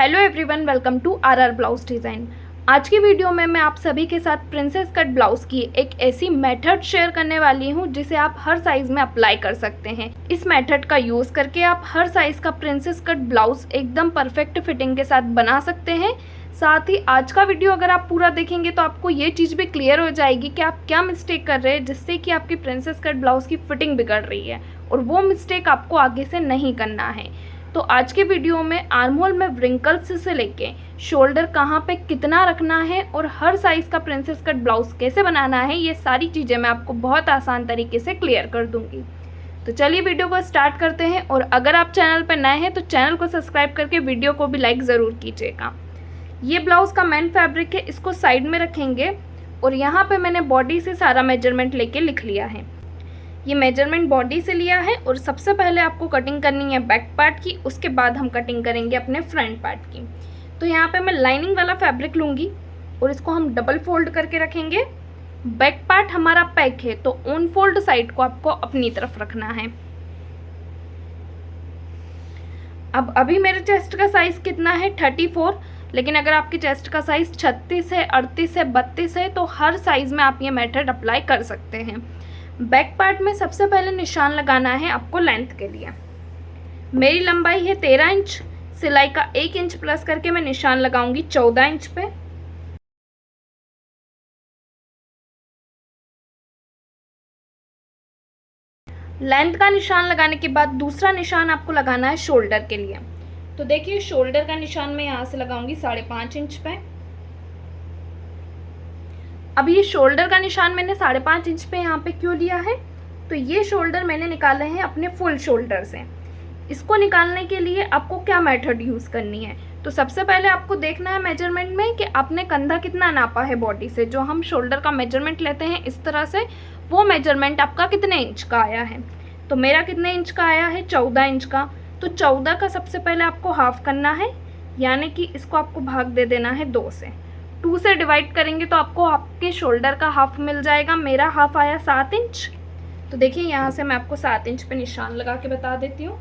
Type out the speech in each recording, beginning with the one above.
Hello everyone, welcome to R R blouse design. आज की video में मैं आप सभी के साथ प्रिंसेस कट ब्लाउज़ की एक ऐसी मेथड शेयर करने वाली हूं जिसे आप हर साइज़ में अप्लाई कर सकते हैं। इस मेथड का यूज़ करके आप हर साइज़ का प्रिंसेस कट ब्लाउज़ एकदम परफेक्ट फिटिंग के साथ बना सकते हैं। साथ ही आज का वीडियो अगर आप पूरा देखेंगे तो आपको ये चीज़ भी क्लियर हो जाएगी कि आप क्या मिस्टेक कर रहे हैं जिससे कि आपकी प्रिंसेस कट ब्लाउज़ की फिटिंग बिगड़ रही है, और वो मिस्टेक आपको आगे से नहीं करना है। तो आज के वीडियो में आर्म होल में व्रिंकल्स से लेके शोल्डर कहाँ पे कितना रखना है और हर साइज़ का प्रिंसेस कट ब्लाउज़ कैसे बनाना है, ये सारी चीज़ें मैं आपको बहुत आसान तरीके से क्लियर कर दूंगी। तो चलिए वीडियो को स्टार्ट करते हैं। और अगर आप चैनल पर नए हैं तो चैनल को सब्सक्राइब करके वीडियो को भी लाइक ज़रूर कीजिएगा। ये ब्लाउज़ का मेन फैब्रिक है, इसको साइड में रखेंगे और यहाँ पर मैंने बॉडी से सारा मेजरमेंट लेके लिख लिया है। ये मेजरमेंट बॉडी से लिया है और सबसे पहले आपको कटिंग करनी है बैक पार्ट की, उसके बाद हम कटिंग करेंगे अपने फ्रंट पार्ट की। तो यहाँ पे मैं लाइनिंग वाला फैब्रिक लूँगी और इसको हम डबल फोल्ड करके रखेंगे। बैक पार्ट हमारा पैक है तो ऑन फोल्ड साइड को आपको अपनी तरफ रखना है। अब अभी मेरे चेस्ट का साइज़ कितना है 34, लेकिन अगर आपके चेस्ट का साइज़ 36 है, 38 है, 32 है तो हर साइज़ में आप ये मेथड अप्लाई कर सकते हैं। बैक पार्ट में सबसे पहले निशान लगाना है आपको लेंथ के लिए। मेरी लंबाई है 13 इंच, सिलाई का 1 इंच प्लस करके मैं निशान लगाऊंगी 14 इंच पे। लेंथ का निशान लगाने के बाद दूसरा निशान आपको लगाना है शोल्डर के लिए। तो देखिए शोल्डर का निशान मैं यहाँ से लगाऊंगी 5.5 इंच पे। अब ये शोल्डर का निशान मैंने 5.5 इंच पे यहाँ पे क्यों लिया है, तो ये शोल्डर मैंने निकाले हैं अपने फुल शोल्डर से। इसको निकालने के लिए आपको क्या मेथड यूज़ करनी है, तो सबसे पहले आपको देखना है मेजरमेंट में कि आपने कंधा कितना नापा है बॉडी से। जो हम शोल्डर का मेजरमेंट लेते हैं इस तरह से, वो मेजरमेंट आपका कितने इंच का आया है। तो मेरा कितने इंच का आया है 14 इंच का। तो 14 का सबसे पहले आपको हाफ करना है, यानी कि इसको आपको भाग दे देना है 2 से। 2 से डिवाइड करेंगे तो आपको आपके शोल्डर का हाफ मिल जाएगा। मेरा हाफ आया 7 इंच। तो देखिए यहाँ से मैं आपको 7 इंच पे निशान लगा के बता देती हूँ।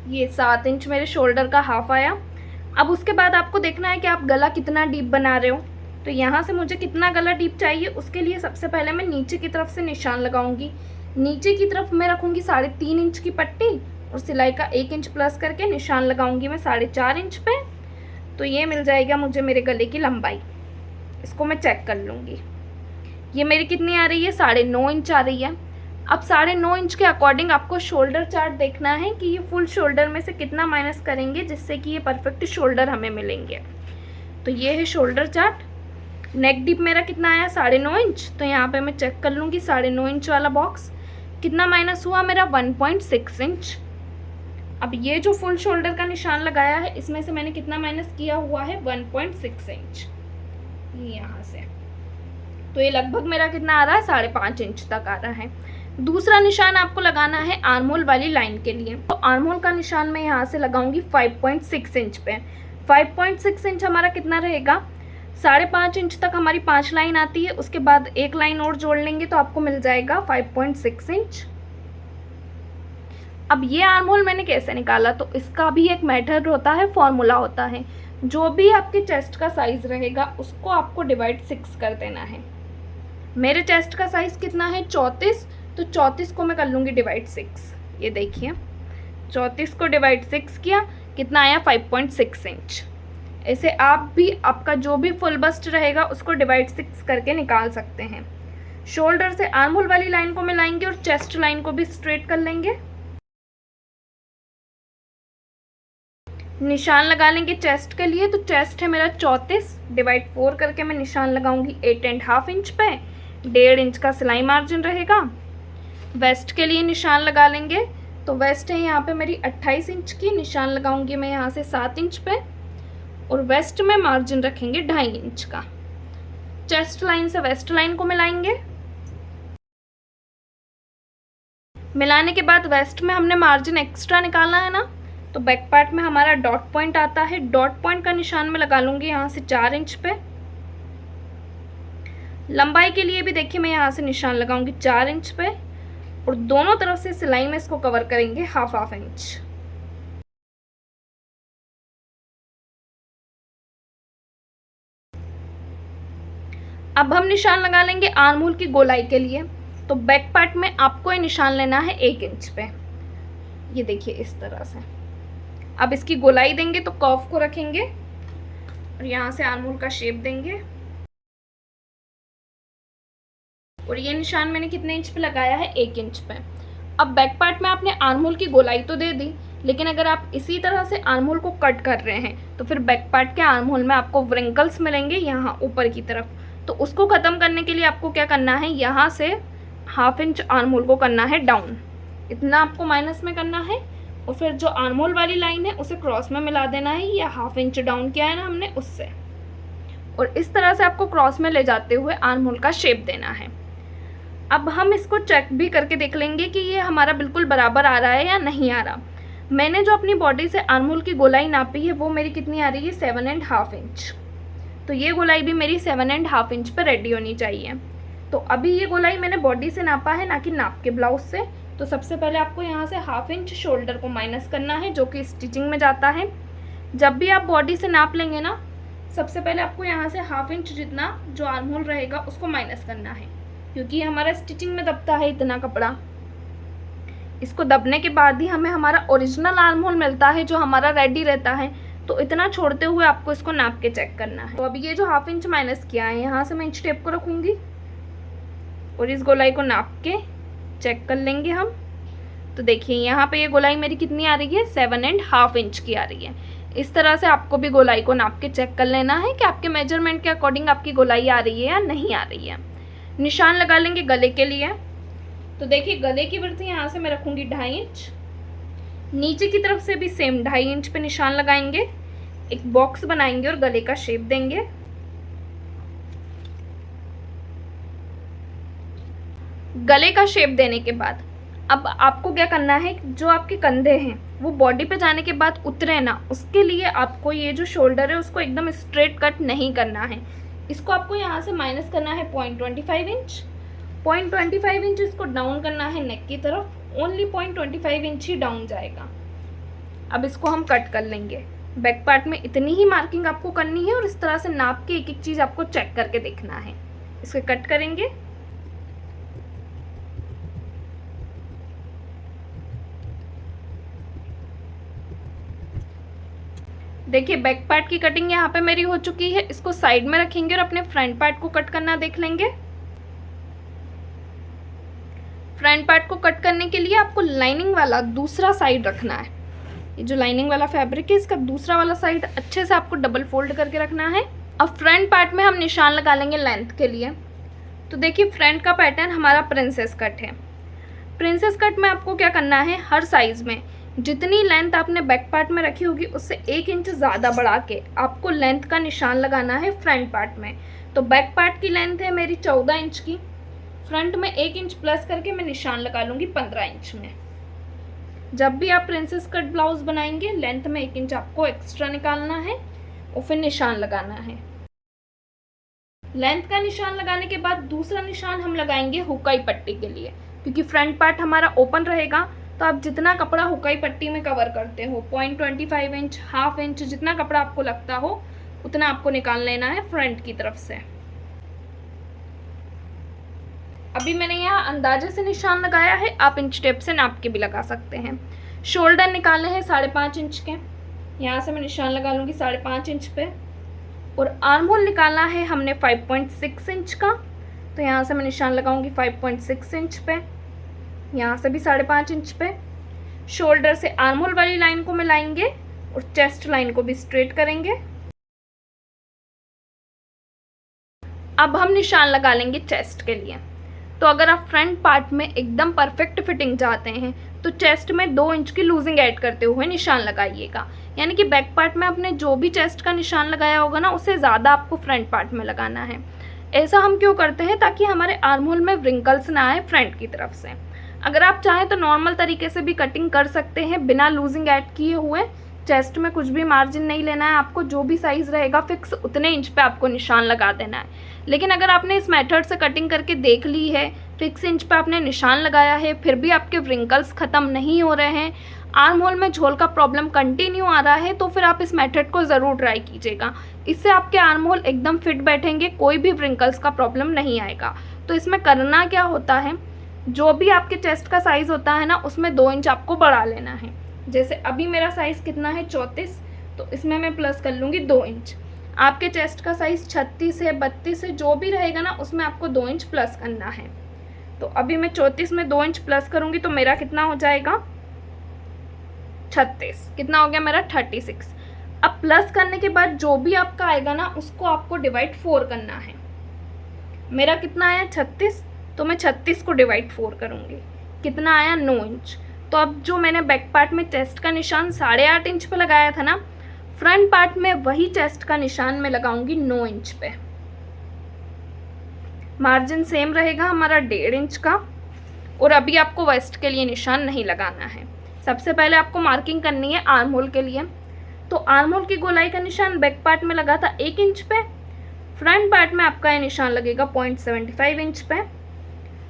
ये 7 इंच मेरे शोल्डर का हाफ आया। अब उसके बाद आपको देखना है कि आप गला कितना डीप बना रहे हो। तो यहाँ से मुझे कितना गला डीप चाहिए, उसके लिए सबसे पहले मैं नीचे की तरफ से निशान लगाऊंगी। नीचे की तरफ मैं रखूँगी 3.5 इंच की पट्टी और सिलाई का 1 इंच प्लस करके निशान लगाऊंगी मैं 4.5 इंच पे। तो ये मिल जाएगा मुझे मेरे गले की लंबाई। इसको मैं चेक कर लूँगी, ये मेरी कितनी आ रही है 9.5 इंच आ रही है। अब 9.5 इंच के अकॉर्डिंग आपको शोल्डर चार्ट देखना है कि ये फुल शोल्डर में से कितना माइनस करेंगे जिससे कि ये परफेक्ट शोल्डर हमें मिलेंगे। तो ये है शोल्डर चार्ट। नेक डीप मेरा कितना आया 9.5 इंच। तो यहाँ पे मैं चेक कर लूँगी 9.5 इंच वाला बॉक्स कितना माइनस हुआ मेरा 1.6 इंच। अब ये जो फुल शोल्डर का निशान लगाया है इसमें से मैंने कितना माइनस किया हुआ है 1.6 इंच यहाँ से। तो ये लगभग मेरा कितना आ रहा है 5.5 इंच तक आ रहा है। दूसरा निशान आपको लगाना है आर्म होल वाली लाइन के लिए। तो आर्म होल का निशान मैं यहाँ से लगाऊंगी 5.6 इंच पे। 5.6 इंच हमारा कितना रहेगा 5.5 इंच तक हमारी 5 लाइन आती है, उसके बाद एक लाइन और जोड़ लेंगे तो आपको मिल जाएगा 5.6 इंच। अब ये आर्म होल मैंने कैसे निकाला, तो इसका भी एक मेथड होता है, फॉर्मूला होता है। जो भी आपके चेस्ट का साइज़ रहेगा उसको आपको डिवाइड 6 कर देना है। मेरे चेस्ट का साइज़ कितना है 34, तो 34 को मैं कर लूँगी डिवाइड 6। ये देखिए 34 को डिवाइड 6 किया, कितना आया 5.6 इंच। ऐसे आप भी आपका जो भी फुल बस्ट रहेगा उसको डिवाइड 6 करके निकाल सकते हैं। शोल्डर से आर्म होल वाली लाइन को मिलाएंगे और चेस्ट लाइन को भी स्ट्रेट कर लेंगे। निशान लगा लेंगे चेस्ट के लिए। तो चेस्ट है मेरा 34, डिवाइड 4 करके मैं निशान लगाऊंगी 8.5 इंच पे। 1.5 इंच का सिलाई मार्जिन रहेगा। वेस्ट के लिए निशान लगा लेंगे। तो वेस्ट है यहाँ पे मेरी 28 इंच की, निशान लगाऊंगी मैं यहाँ से 7 इंच पे और वेस्ट में मार्जिन रखेंगे 2.5 इंच का। चेस्ट लाइन से वेस्ट लाइन को मिलाएंगे। मिलाने के बाद वेस्ट में हमने मार्जिन एक्स्ट्रा निकालना है ना, तो बैक पार्ट में हमारा डॉट पॉइंट आता है। डॉट पॉइंट का निशान मैं लगा लूँगी यहाँ से 4 इंच पे। लंबाई के लिए भी देखिए मैं यहाँ से निशान लगाऊंगी 4 इंच पे और दोनों तरफ से सिलाई में इसको कवर करेंगे 1/2 इंच। अब हम निशान लगा लेंगे आर्म होल की गोलाई के लिए। तो बैक पार्ट में आपको ये निशान लेना है 1 इंच पे, ये देखिए इस तरह से। अब इसकी गोलाई देंगे तो कर्व को रखेंगे और यहाँ से आर्म होल का शेप देंगे। और ये निशान मैंने कितने इंच पे लगाया है, 1 इंच पे। अब बैक पार्ट में आपने आर्म होल की गोलाई तो दे दी, लेकिन अगर आप इसी तरह से आर्म होल को कट कर रहे हैं तो फिर बैक पार्ट के आर्म होल में आपको व्रिंकल्स मिलेंगे यहाँ ऊपर की तरफ। तो उसको ख़त्म करने के लिए आपको क्या करना है, यहाँ से 1/2 इंच आर्म होल को करना है डाउन, इतना आपको माइनस में करना है। और फिर जो आर्म होल वाली लाइन है उसे क्रॉस में मिला देना है, या 1/2 इंच डाउन किया है ना हमने उससे। और इस तरह से आपको क्रॉस में ले जाते हुए आर्म होल का शेप देना है। अब हम इसको चेक भी करके देख लेंगे कि ये हमारा बिल्कुल बराबर आ रहा है या नहीं आ रहा। मैंने जो अपनी बॉडी से आर्म होल की गोलाई नापी है वो मेरी कितनी आ रही है, 7.5 इंच। तो ये गोलाई भी मेरी 7.5 इंच पर रेडी होनी चाहिए। तो अभी ये गोलाई मैंने बॉडी से नापा है, ना कि नाप के ब्लाउज से। तो सबसे पहले आपको यहाँ से 1/2 इंच शोल्डर को माइनस करना है, जो कि स्टिचिंग में जाता है। जब भी आप बॉडी से नाप लेंगे ना, सबसे पहले आपको यहाँ से 1/2 इंच जितना जो आर्म होल रहेगा उसको माइनस करना है, क्योंकि हमारा स्टिचिंग में दबता है इतना कपड़ा। इसको दबने के बाद ही हमें हमारा ओरिजिनल आर्म होल मिलता है, जो हमारा रेडी रहता है। तो इतना छोड़ते हुए आपको इसको नाप के चेक करना है। तो अभी ये जो 1/2 इंच माइनस किया है, यहाँ से मैं इंच टेप को रखूँगी और इस गोलाई को नाप के चेक कर लेंगे हम। तो देखिए यहाँ पे ये गोलाई मेरी कितनी आ रही है, 7.5 इंच की आ रही है। इस तरह से आपको भी गोलाई को नाप के चेक कर लेना है कि आपके मेजरमेंट के अकॉर्डिंग आपकी गोलाई आ रही है या नहीं आ रही है। निशान लगा लेंगे गले के लिए। तो देखिए गले की वृद्धि यहाँ से मैं रखूँगी 2.5 इंच, नीचे की तरफ से भी सेम 2.5 इंच पे निशान लगाएंगे, एक बॉक्स बनाएंगे और गले का शेप देंगे। गले का शेप देने के बाद अब आपको क्या करना है, जो आपके कंधे हैं वो बॉडी पे जाने के बाद उतरे ना, उसके लिए आपको ये जो शोल्डर है उसको एकदम स्ट्रेट कट नहीं करना है। इसको आपको यहाँ से माइनस करना है 0.25 इंच। 0.25 इंच इसको डाउन करना है नेक की तरफ, ओनली 0.25 इंच ही डाउन जाएगा। अब इसको हम कट कर लेंगे। बैक पार्ट में इतनी ही मार्किंग आपको करनी है और इस तरह से नाप के एक एक चीज़ आपको चेक करके देखना है। इसको कट करेंगे। देखिए बैक पार्ट की कटिंग यहाँ पे मेरी हो चुकी है। इसको साइड में रखेंगे और अपने फ्रंट पार्ट को कट करना देख लेंगे। फ्रंट पार्ट को कट करने के लिए आपको लाइनिंग वाला दूसरा साइड रखना है। ये जो लाइनिंग वाला फैब्रिक है इसका दूसरा वाला साइड अच्छे से आपको डबल फोल्ड करके रखना है। अब फ्रंट पार्ट में हम निशान लगा लेंगे लेंथ के लिए। तो देखिए फ्रंट का पैटर्न हमारा प्रिंसेस कट है। प्रिंसेस कट में आपको क्या करना है, हर साइज़ में जितनी लेंथ आपने बैक पार्ट में रखी होगी उससे 1 इंच ज़्यादा बढ़ा के आपको लेंथ का निशान लगाना है फ्रंट पार्ट में। तो बैक पार्ट की लेंथ है मेरी 14 इंच की, फ्रंट में 1 इंच प्लस करके मैं निशान लगा लूँगी 15 इंच में। जब भी आप प्रिंसेस कट ब्लाउज बनाएंगे लेंथ में 1 इंच आपको एक्स्ट्रा निकालना है और फिर निशान लगाना है। लेंथ का निशान लगाने के बाद दूसरा निशान हम लगाएंगे हुकाई पट्टी के लिए, क्योंकि फ्रंट पार्ट हमारा ओपन रहेगा। तो आप जितना कपड़ा हुकाई पट्टी में कवर करते हो 0.25 इंच, 1/2 इंच, जितना कपड़ा आपको लगता हो उतना आपको निकाल लेना है फ्रंट की तरफ से। अभी मैंने यहाँ अंदाजे से निशान लगाया है, आप इंच टेप से नाप के भी लगा सकते हैं। शोल्डर निकालने हैं 5.5 इंच के, यहाँ से मैं निशान लगा लूँगी 5.5 इंच पे। और आर्म होल निकालना है हमने 5.6 इंच का, तो यहाँ से मैं निशान लगाऊंगी 5.6 इंच पे, यहाँ से भी 5.5 इंच पे। शोल्डर से आर्म होल वाली लाइन को मिलाएंगे और चेस्ट लाइन को भी स्ट्रेट करेंगे। अब हम निशान लगा लेंगे चेस्ट के लिए। तो अगर आप फ्रंट पार्ट में एकदम परफेक्ट फिटिंग चाहते हैं तो चेस्ट में 2 इंच की लूजिंग ऐड करते हुए निशान लगाइएगा। यानी कि बैक पार्ट में आपने जो भी चेस्ट का निशान लगाया होगा ना, उससे ज़्यादा आपको फ्रंट पार्ट में लगाना है। ऐसा हम क्यों करते हैं, ताकि हमारे आर्म होल में व्रिंकल्स ना आए फ्रंट की तरफ से। अगर आप चाहें तो नॉर्मल तरीके से भी कटिंग कर सकते हैं बिना लूजिंग ऐड किए हुए। चेस्ट में कुछ भी मार्जिन नहीं लेना है आपको, जो भी साइज़ रहेगा फिक्स उतने इंच पे आपको निशान लगा देना है। लेकिन अगर आपने इस मेथड से कटिंग करके देख ली है, फिक्स इंच पे आपने निशान लगाया है, फिर भी आपके व्रिंकल्स ख़त्म नहीं हो रहे हैं, आर्म होल में झोल का प्रॉब्लम कंटिन्यू आ रहा है तो फिर आप इस मेथड को ज़रूर ट्राई कीजिएगा। इससे आपके आर्म होल एकदम फिट बैठेंगे, कोई भी व्रिंकल्स का प्रॉब्लम नहीं आएगा। तो इसमें करना क्या होता है, जो भी आपके चेस्ट का साइज़ होता है ना, उसमें 2 इंच आपको बढ़ा लेना है। जैसे अभी मेरा साइज़ कितना है 34, तो इसमें मैं प्लस कर लूँगी 2 इंच। आपके चेस्ट का साइज़ 36 है, 32 है, जो भी रहेगा ना उसमें आपको 2 इंच प्लस करना है। तो अभी मैं 34 में 2 इंच प्लस करूँगी तो मेरा कितना हो जाएगा 36, कितना हो गया मेरा 36। अब प्लस करने के बाद जो भी आपका आएगा ना उसको आपको डिवाइड 4 करना है। मेरा कितना आया 36, तो मैं 36 को डिवाइड 4 करूँगी, कितना आया 9 इंच। तो अब जो मैंने बैक पार्ट में चेस्ट का निशान 8.5 इंच पे लगाया था ना, फ्रंट पार्ट में वही चेस्ट का निशान मैं लगाऊंगी 9 इंच पे। मार्जिन सेम रहेगा हमारा 1.5 इंच का। और अभी आपको वेस्ट के लिए निशान नहीं लगाना है। सबसे पहले आपको मार्किंग करनी है आर्म होल के लिए। तो आर्म होल की गोलाई का निशान बैक पार्ट में लगा था 1 इंच पे, फ्रंट पार्ट में आपका ये निशान लगेगा 0.75 इंच पे।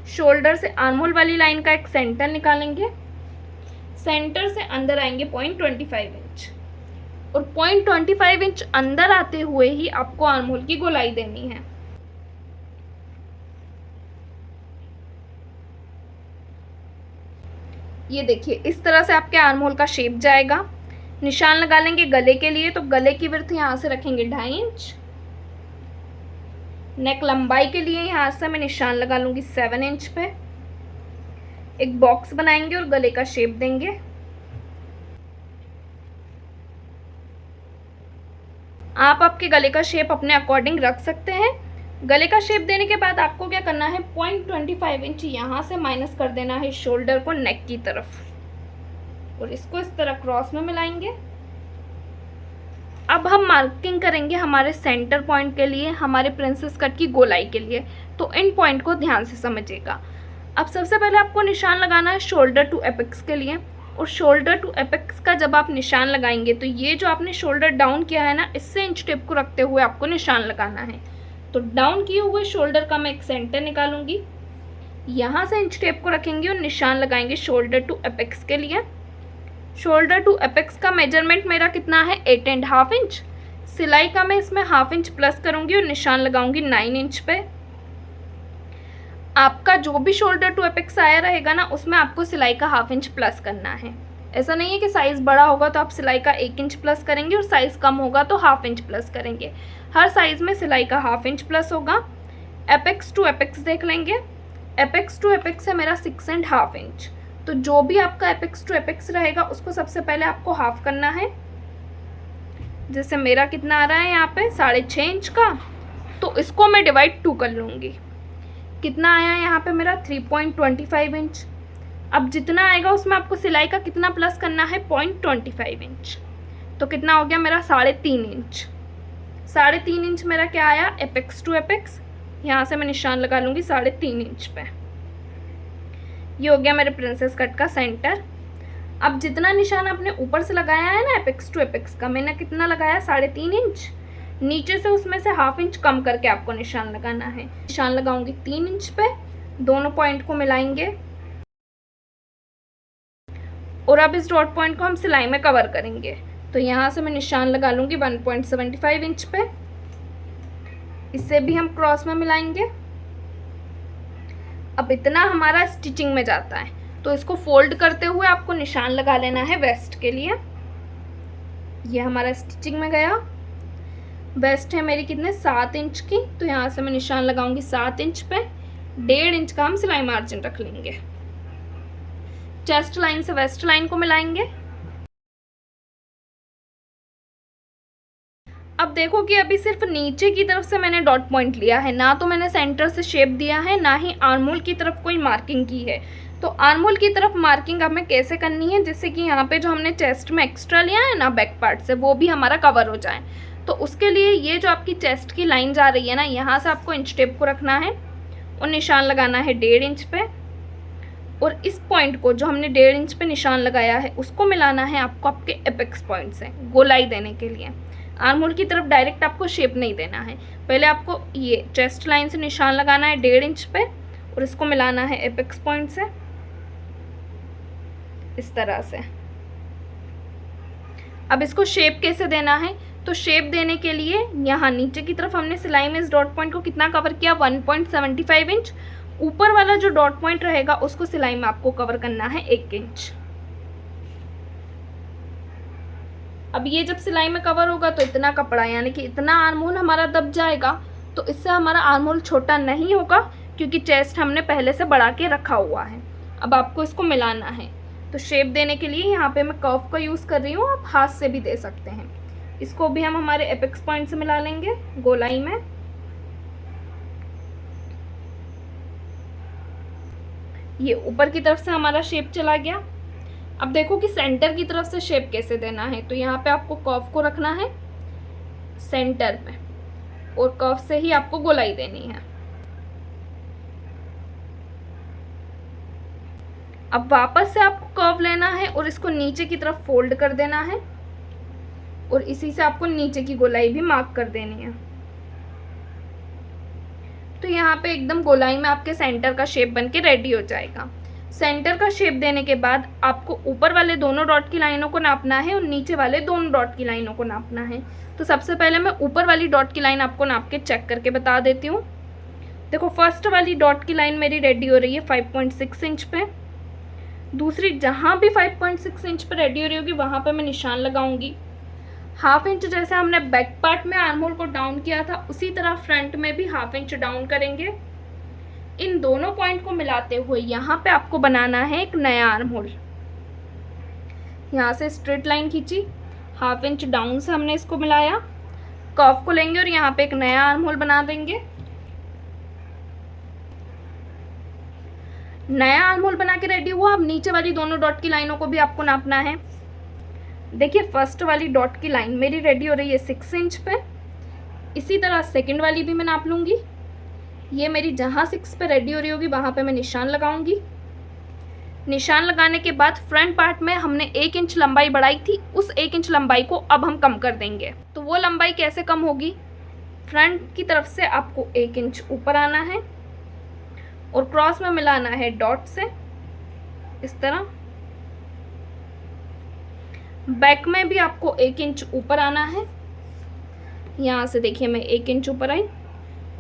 शोल्डर से आर्म होल वाली लाइन का एक सेंटर निकालेंगे, सेंटर से अंदर आएंगे 0.25 इंच, और 0.25 इंच अंदर आते हुए ही आपको आर्म होल की गोलाई देनी है। ये देखिए इस तरह से आपके आर्म होल का शेप जाएगा। निशान लगा लेंगे गले के लिए, तो गले की विड्थ यहाँ से रखेंगे 2.5 इंच। नेक लंबाई के लिए यहाँ से मैं निशान लगा लूँगी 7 इंच पे। एक बॉक्स बनाएंगे और गले का शेप देंगे। आप आपके गले का शेप अपने अकॉर्डिंग रख सकते हैं। गले का शेप देने के बाद आपको क्या करना है, 0.25 इंच यहाँ से माइनस कर देना है शोल्डर को नेक की तरफ, और इसको इस तरह क्रॉस में मिलाएंगे। अब हम मार्किंग करेंगे हमारे सेंटर पॉइंट के लिए, हमारे प्रिंसेस कट की गोलाई के लिए। तो इन पॉइंट को ध्यान से समझिएगा। अब सबसे पहले आपको निशान लगाना है शोल्डर टू एपेक्स के लिए, और शोल्डर टू एपेक्स का जब आप निशान लगाएंगे तो ये जो आपने शोल्डर डाउन किया है ना, इससे इंच टेप को रखते हुए आपको निशान लगाना है। तो डाउन किए हुए शोल्डर का मैं एक सेंटर निकालूंगी, यहाँ से इंच टेप को रखेंगे और निशान लगाएंगे शोल्डर टू एपेक्स के लिए। शोल्डर टू एपेक्स का मेजरमेंट मेरा कितना है 8.5 इंच। सिलाई का मैं इसमें 1/2 इंच प्लस करूँगी और निशान लगाऊंगी 9 इंच पे। आपका जो भी शोल्डर टू एपेक्स आया रहेगा ना, उसमें आपको सिलाई का 1/2 इंच प्लस करना है। ऐसा नहीं है कि साइज़ बड़ा होगा तो आप सिलाई का 1 इंच प्लस करेंगे और साइज़ कम होगा तो 1/2 इंच प्लस करेंगे। हर साइज़ में सिलाई का 1/2 इंच प्लस होगा। एपेक्स टू एपेक्स देख लेंगे। एपेक्स टू एपेक्स है मेरा 6.5 इंच। तो जो भी आपका एपेक्स टू एपेक्स रहेगा उसको सबसे पहले आपको हाफ करना है। जैसे मेरा कितना आ रहा है यहाँ पे 6.5 इंच का, तो इसको मैं डिवाइड 2 कर लूँगी। कितना आया यहाँ पे मेरा 3.25 इंच। अब जितना आएगा उसमें आपको सिलाई का कितना प्लस करना है 0.25 इंच। तो कितना हो गया मेरा 3.5 इंच। 3.5 इंच मेरा क्या आया एपेक्स टू एपेक्स। यहाँ से मैं निशान लगा लूँगी 3.5 इंच पे। ये हो गया मेरे प्रिंसेस कट का सेंटर। अब जितना निशान आपने ऊपर से लगाया है ना एपेक्स टू एपेक्स का, मैंने कितना लगाया 3.5 इंच। नीचे से उसमें से 1/2 इंच कम करके आपको निशान लगाना है। निशान लगाऊंगी 3 इंच पे, दोनों पॉइंट को मिलाएंगे और अब इस डॉट पॉइंट को हम सिलाई में कवर करेंगे। तो यहाँ से मैं निशान लगा लूँगी 1.75 इंच पे। इससे भी हम क्रॉस में मिलाएंगे। अब इतना हमारा स्टिचिंग में जाता है, तो इसको फोल्ड करते हुए आपको निशान लगा लेना है वेस्ट के लिए। ये हमारा स्टिचिंग में गया। वेस्ट है मेरी कितने 7 इंच की, तो यहाँ से मैं निशान लगाऊंगी 7 इंच पे। 1.5 इंच का हम सिलाई मार्जिन रख लेंगे। चेस्ट लाइन से वेस्ट लाइन को मिलाएंगे। अब देखो कि अभी सिर्फ नीचे की तरफ से मैंने डॉट पॉइंट लिया है, ना तो मैंने सेंटर से शेप दिया है, ना ही आर्म होल की तरफ कोई मार्किंग की है। तो आर्म होल की तरफ मार्किंग हमें कैसे करनी है, जिससे कि यहाँ पे जो हमने चेस्ट में एक्स्ट्रा लिया है ना बैक पार्ट से, वो भी हमारा कवर हो जाए। तो उसके लिए ये जो आपकी चेस्ट की लाइन जा रही है ना, यहाँ से आपको इंच टेप को रखना है और निशान लगाना है 1.5 इंच पे। और इस पॉइंट को जो हमने 1.5 इंच पे निशान लगाया है उसको मिलाना है आपको आपके एपेक्स पॉइंट से गोलाई देने के लिए। आर्म होल की तरफ डायरेक्ट आपको शेप नहीं देना है। पहले आपको ये चेस्ट लाइन से निशान लगाना है 1.5 इंच पे और इसको मिलाना है एपेक्स पॉइंट से इस तरह से। अब इसको शेप कैसे देना है, तो शेप देने के लिए यहाँ नीचे की तरफ हमने सिलाई में इस डॉट पॉइंट को कितना कवर किया, 1.75 इंच। ऊपर वाला जो डॉट पॉइंट रहेगा उसको सिलाई में आपको कवर करना है 1 इंच। अब ये जब सिलाई में कवर होगा तो इतना कपड़ा यानी कि इतना आर्म होल हमारा दब जाएगा, तो इससे हमारा आर्म होल छोटा नहीं होगा क्योंकि चेस्ट हमने पहले से बढ़ा के रखा हुआ है। अब आपको इसको मिलाना है, तो शेप देने के लिए यहाँ पे मैं कर्व का यूज़ कर रही हूँ, आप हाथ से भी दे सकते हैं। इसको भी हम हमारे एपेक्स पॉइंट से मिला लेंगे गोलाई में। ये ऊपर की तरफ से हमारा शेप चला गया। अब देखो कि सेंटर की तरफ से शेप कैसे देना है, तो यहाँ पे आपको कर्व को रखना है सेंटर पे और कर्व से ही आपको गोलाई देनी है। अब वापस से आपको कर्व लेना है और इसको नीचे की तरफ फोल्ड कर देना है और इसी से आपको नीचे की गोलाई भी मार्क कर देनी है। तो यहाँ पे एकदम गोलाई में आपके सेंटर का शेप बन के रेडी हो जाएगा। सेंटर का शेप देने के बाद आपको ऊपर वाले दोनों डॉट की लाइनों को नापना है और नीचे वाले दोनों डॉट की लाइनों को नापना है। तो सबसे पहले मैं ऊपर वाली डॉट की लाइन आपको नाप के चेक करके बता देती हूँ। देखो फर्स्ट वाली डॉट की लाइन मेरी रेडी हो रही है 5.6 इंच पे। दूसरी जहाँ भी 5.6 इंच पे रेडी हो रही होगी वहाँ पे मैं निशान लगाऊंगी। हाफ इंच जैसे हमने बैक पार्ट में आर्म होल को डाउन किया था उसी तरह फ्रंट में भी हाफ इंच डाउन करेंगे। इन दोनों पॉइंट को मिलाते हुए यहाँ पे आपको बनाना है एक नया आर्म होल। यहाँ से स्ट्रेट लाइन खींची, हाफ इंच डाउन से हमने इसको मिलाया, कर्व को लेंगे और यहाँ पे एक नया आर्म होल बना देंगे। नया आर्म होल बना के रेडी हुआ। अब नीचे वाली दोनों डॉट की लाइनों को भी आपको नापना है। देखिए फर्स्ट वाली डॉट की लाइन मेरी रेडी हो रही है 6 इंच पे। इसी तरह सेकंड वाली भी मैं नाप लूँगी। ये मेरी जहाँ 6 पे रेडी हो रही होगी वहाँ पे मैं निशान लगाऊंगी। निशान लगाने के बाद फ्रंट पार्ट में हमने 1 इंच लंबाई बढ़ाई थी, उस 1 इंच लंबाई को अब हम कम कर देंगे। तो वो लंबाई कैसे कम होगी, फ्रंट की तरफ से आपको 1 इंच ऊपर आना है और क्रॉस में मिलाना है डॉट से इस तरह। बैक में भी आपको 1 इंच ऊपर आना है। यहाँ से देखिए मैं 1 इंच ऊपर आई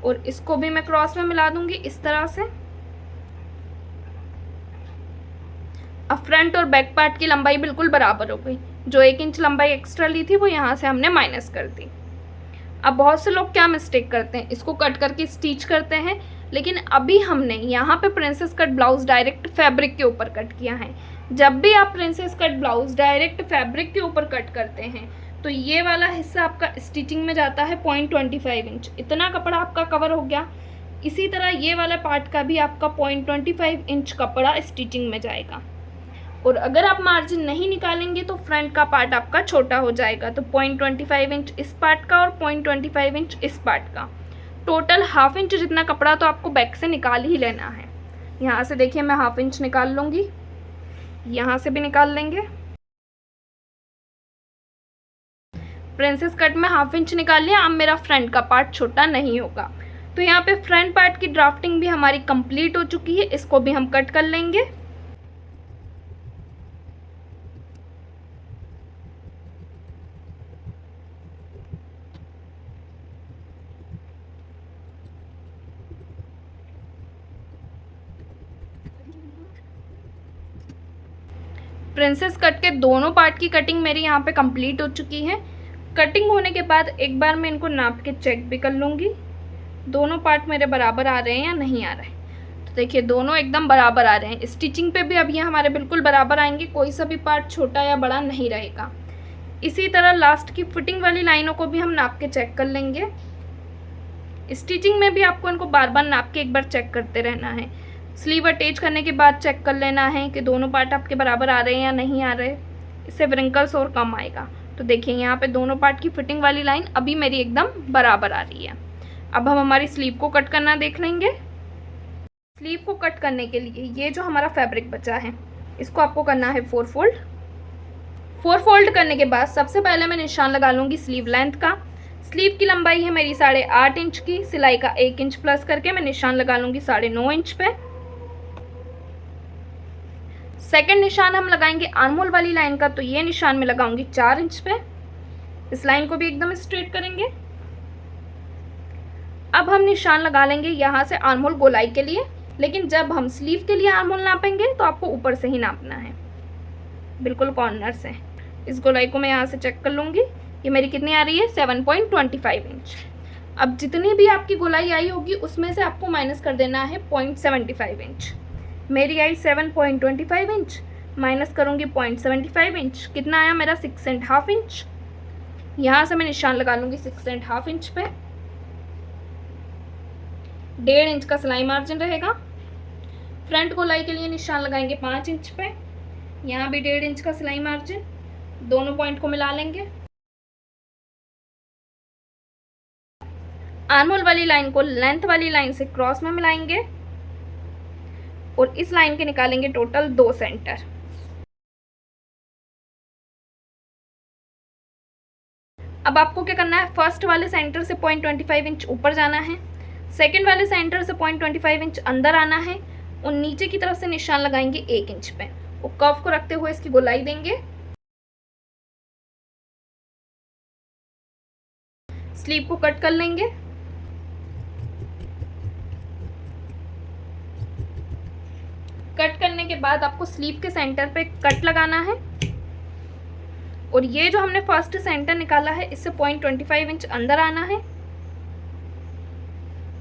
और इसको भी मैं क्रॉस में मिला दूंगी इस तरह से। अब फ्रंट और बैक पार्ट की लंबाई बिल्कुल बराबर हो गई। जो 1 इंच लंबाई एक्स्ट्रा ली थी वो यहाँ से हमने माइनस कर दी। अब बहुत से लोग क्या मिस्टेक करते हैं, इसको कट करके स्टिच करते हैं, लेकिन अभी हमने यहाँ पे princess cut blouse direct fabric के ऊपर कट किया है। जब भी आप princess cut blouse direct fabric के ऊपर कट करते हैं तो ये वाला हिस्सा आपका स्टिचिंग में जाता है 0.25 इंच। इतना कपड़ा आपका कवर हो गया। इसी तरह ये वाला पार्ट का भी आपका 0.25 इंच कपड़ा स्टिचिंग में जाएगा। और अगर आप मार्जिन नहीं निकालेंगे तो फ्रंट का पार्ट आपका छोटा हो जाएगा। तो 0.25 इंच इस पार्ट का और 0.25 इंच इस पार्ट का, टोटल हाफ इंच जितना कपड़ा तो आपको बैक से निकाल ही लेना है। यहाँ से देखिए मैं हाफ इंच निकाल लूँगी, यहाँ से भी निकाल लेंगे। प्रिंसेस कट में हाफ इंच निकाल लिया। अब मेरा फ्रंट का पार्ट छोटा नहीं होगा। तो यहाँ पे फ्रंट पार्ट की ड्राफ्टिंग भी हमारी कंप्लीट हो चुकी है। इसको भी हम कट कर लेंगे। प्रिंसेस कट के दोनों पार्ट की कटिंग मेरी यहाँ पे कंप्लीट हो चुकी है। कटिंग होने के बाद एक बार मैं इनको नाप के चेक भी कर लूँगी, दोनों पार्ट मेरे बराबर आ रहे हैं या नहीं आ रहे हैं। तो देखिए दोनों एकदम बराबर आ रहे हैं। स्टिचिंग पे भी अब ये हमारे बिल्कुल बराबर आएंगे, कोई सा भी पार्ट छोटा या बड़ा नहीं रहेगा। इसी तरह लास्ट की फिटिंग वाली लाइनों को भी हम नाप के चेक कर लेंगे। स्टिचिंग में भी आपको इनको बार बार नाप के एक बार चेक करते रहना है। स्लीव अटैच करने के बाद चेक कर लेना है कि दोनों पार्ट आपके बराबर आ रहे हैं या नहीं आ रहे। इससे व्रिंकल्स और कम आएगा। तो देखिए यहाँ पे दोनों पार्ट की फिटिंग वाली लाइन अभी मेरी एकदम बराबर आ रही है। अब हम हमारी स्लीव को कट करना देख लेंगे। स्लीव को कट करने के लिए ये जो हमारा फैब्रिक बचा है इसको आपको करना है 4 फोल्ड। 4 फोल्ड करने के बाद सबसे पहले मैं निशान लगा लूँगी स्लीव लेंथ का। स्लीव की लंबाई है मेरी 8.5 इंच की। सिलाई का 1 इंच प्लस करके मैं निशान लगा लूँगी 9.5 इंच पे। सेकंड निशान हम लगाएंगे आर्म होल वाली लाइन का, तो ये निशान मैं लगाऊंगी 4 इंच पे। इस लाइन को भी एकदम स्ट्रेट करेंगे। अब हम निशान लगा लेंगे यहाँ से आर्म होल गोलाई के लिए, लेकिन जब हम स्लीव के लिए आर्म होल नापेंगे तो आपको ऊपर से ही नापना है, बिल्कुल कॉर्नर से। इस गोलाई को मैं यहाँ से चेक कर लूँगी, ये मेरी कितनी आ रही है 7.25 इंच। अब जितनी भी आपकी गोलाई आई होगी उसमें से आपको माइनस कर देना है 0.75 इंच। मेरी आई 7.25 इंच, माइनस करूँगी 0.75 इंच, कितना आया मेरा 6.5 इंच। यहाँ से मैं निशान लगा लूँगी 6.5 इंच पे। 1.5 इंच का सिलाई मार्जिन रहेगा। फ्रंट गोलाई के लिए निशान लगाएंगे 5 इंच पे, यहाँ भी 1.5 इंच का सिलाई मार्जिन। दोनों पॉइंट को मिला लेंगे। आर्म होल वाली लाइन को लेंथ वाली लाइन से क्रॉस में मिलाएंगे और इस लाइन के निकालेंगे टोटल 2 सेंटर। अब आपको क्या करना है, फर्स्ट वाले सेंटर से 0.25 इंच ऊपर जाना है, सेकंड वाले सेंटर से 0.25 इंच अंदर आना है और नीचे की तरफ से निशान लगाएंगे 1 इंच पे और कर्व को रखते हुए इसकी गोलाई देंगे। स्लीव को कट कर लेंगे। कट करने के बाद आपको स्लीव के सेंटर पे कट लगाना है और ये जो हमने फर्स्ट सेंटर निकाला है इससे 0.25 इंच अंदर आना है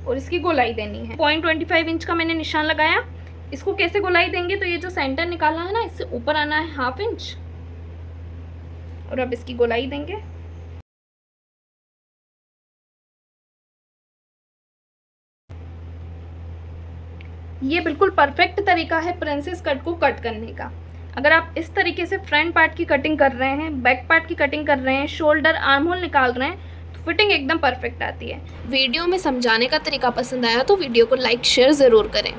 और इसकी गोलाई देनी है। 0.25 इंच का मैंने निशान लगाया। इसको कैसे गोलाई देंगे, तो ये जो सेंटर निकाला है ना इससे ऊपर आना है 1/2 इंच और अब इसकी गोलाई देंगे। ये बिल्कुल परफेक्ट तरीका है प्रिंसेस कट को कट करने का। अगर आप इस तरीके से फ्रंट पार्ट की कटिंग कर रहे हैं, बैक पार्ट की कटिंग कर रहे हैं, शोल्डर आर्म होल निकाल रहे हैं, तो फिटिंग एकदम परफेक्ट आती है। वीडियो में समझाने का तरीका पसंद आया तो वीडियो को लाइक शेयर ज़रूर करें।